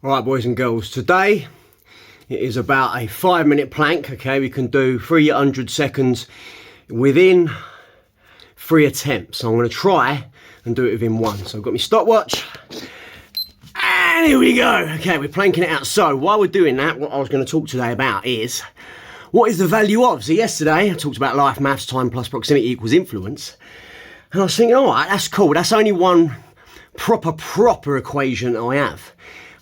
Alright boys and girls, today it is about a 5-minute plank, okay? We can do 300 seconds within 3 attempts. So I'm going to try and do it within 1. So I've got my stopwatch, and here we go. Okay, we're planking it out. So while we're doing that, what I was going to talk today about is, what is the value of? So yesterday I talked about life, maths, time plus proximity equals influence. And I was thinking, alright, that's cool. That's only one proper equation I have.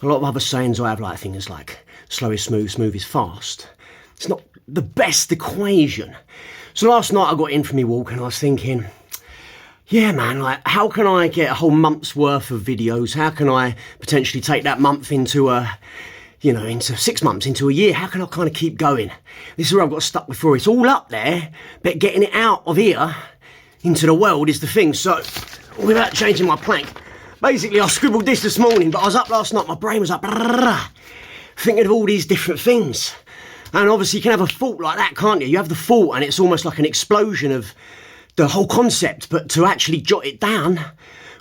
A lot of other sayings I have, like things like slow is smooth, smooth is fast. It's not the best equation. So last night I got in from my walk and I was thinking, yeah man, like how can I get a whole month's worth of videos? How can I potentially take that month into into 6 months, into a year? How can I kind of keep going? This is where I've got stuck before. It's all up there, but getting it out of here into the world is the thing. So without changing my plank, basically, I scribbled this morning, but I was up last night, my brain was up, thinking of all these different things. And obviously you can have a thought like that, can't you? You have the thought and it's almost like an explosion of the whole concept, but to actually jot it down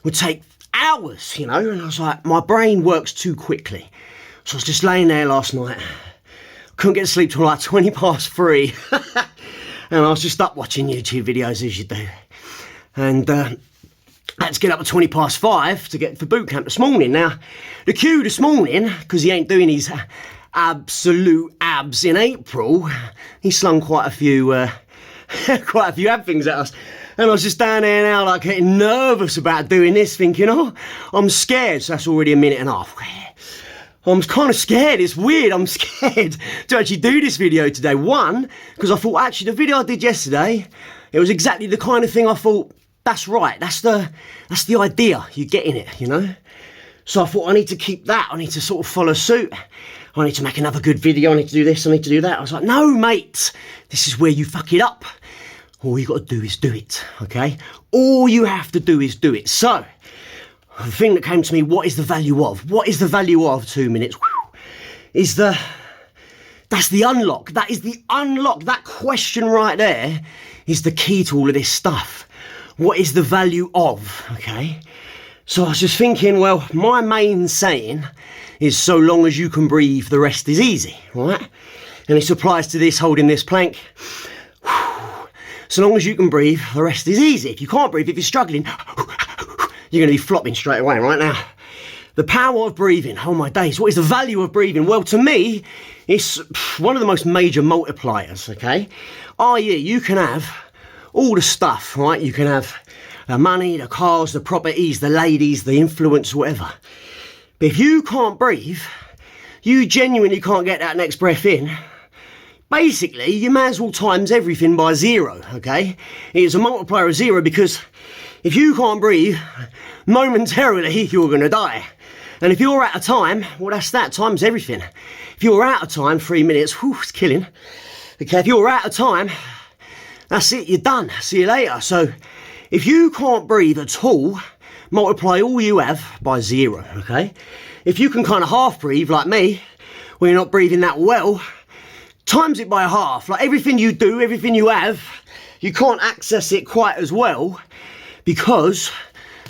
would take hours, And I was like, my brain works too quickly. So I was just laying there last night, couldn't get to sleep till like 20 past 3. And I was just up watching YouTube videos as you do. And I had to get up at 20 past 5 to get for boot camp this morning. Now, the queue this morning, because he ain't doing his absolute abs in April, he slung quite a few ab things at us. And I was just down there now, like getting nervous about doing this, thinking, oh, I'm scared. So that's already a minute and a half. I'm kind of scared. It's weird. I'm scared to actually do this video today. One, because I thought actually the video I did yesterday, it was exactly the kind of thing I thought, that's right, that's the idea, you're getting it, So I thought I need to keep that, I need to sort of follow suit, I need to make another good video, I need to do this, I need to do that. I was like, no mate, this is where you fuck it up. All you got to do is do it, okay? All you have to do is do it. So, the thing that came to me, what is the value of? What is the value of 2 minutes? That's the unlock, that is the unlock, that question right there is the key to all of this stuff. What is the value of, okay? So I was just thinking, well, my main saying is so long as you can breathe, the rest is easy, right? And this applies to this, holding this plank. So long as you can breathe, the rest is easy. If you can't breathe, if you're struggling, you're going to be flopping straight away, right? Now, the power of breathing, oh my days, what is the value of breathing? Well, to me, it's one of the most major multipliers, okay? I.e., you can have all the stuff, right? You can have the money, the cars, the properties, the ladies, the influence, whatever. But if you can't breathe, you genuinely can't get that next breath in, basically, you may as well times everything by 0, okay? It's a multiplier of 0 because if you can't breathe, momentarily, you're going to die. And if you're out of time, well, that's that, times everything. If you're out of time, 3 minutes, whew, it's killing. Okay, if you're out of time, that's it, you're done. See you later. So if you can't breathe at all, multiply all you have by 0, okay? If you can kind of half breathe like me, when you're not breathing that well, times it by half. Like everything you do, everything you have, you can't access it quite as well because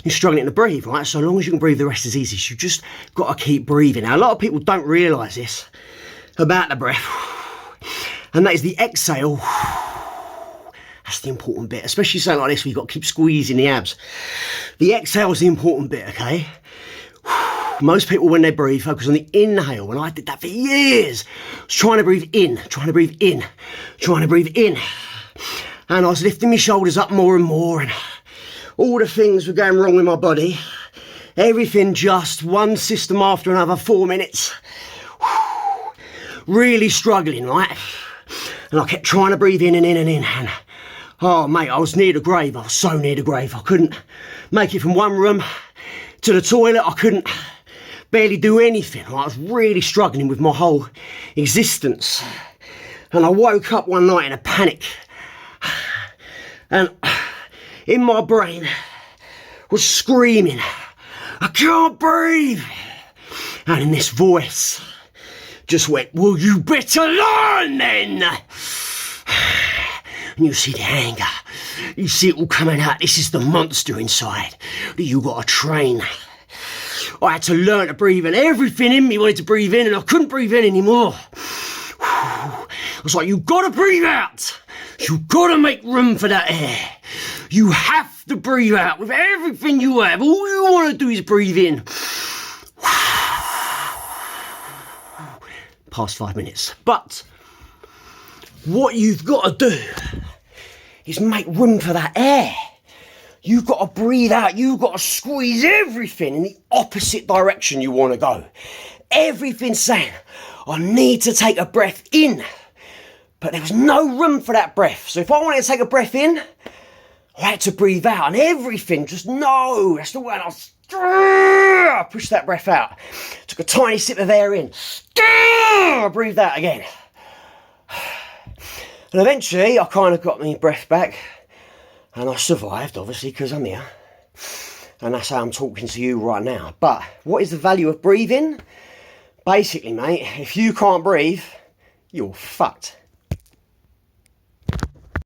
you're struggling to breathe, right? So long as you can breathe, the rest is easy. So you just got to keep breathing. Now, a lot of people don't realise this about the breath, and that is the exhale. That's the important bit, especially something like this where you've got to keep squeezing the abs. The exhale is the important bit, okay? Most people, when they breathe, focus on the inhale. And I did that for years. I was trying to breathe in, trying to breathe in, trying to breathe in. And I was lifting my shoulders up more and more, and all the things were going wrong with my body. Everything just one system after another, 4 minutes. Really struggling, right? And I kept trying to breathe in and in and in. And oh, mate, I was near the grave. I was so near the grave. I couldn't make it from one room to the toilet. I couldn't barely do anything. I was really struggling with my whole existence. And I woke up one night in a panic. And in my brain was screaming, I can't breathe. And in this voice just went, well, you better learn then. And you see the anger, you see it all coming out. This is the monster inside that you got to train. I had to learn to breathe in. Everything in me wanted to breathe in and I couldn't breathe in anymore. I was like, you gotta breathe out. You gotta make room for that air. You have to breathe out with everything you have. All you want to do is breathe in. Past 5 minutes. But what you've got to do is make room for that air. You've got to breathe out. You've got to squeeze everything in the opposite direction you want to go. Everything's saying, I need to take a breath in. But there was no room for that breath. So if I wanted to take a breath in, I had to breathe out. And everything just, no, that's the way. I pushed that breath out. Took a tiny sip of air in. I breathed out again. And eventually I kind of got my breath back. And I survived, obviously, because I'm here. And that's how I'm talking to you right now. But what is the value of breathing? Basically, mate, if you can't breathe, you're fucked.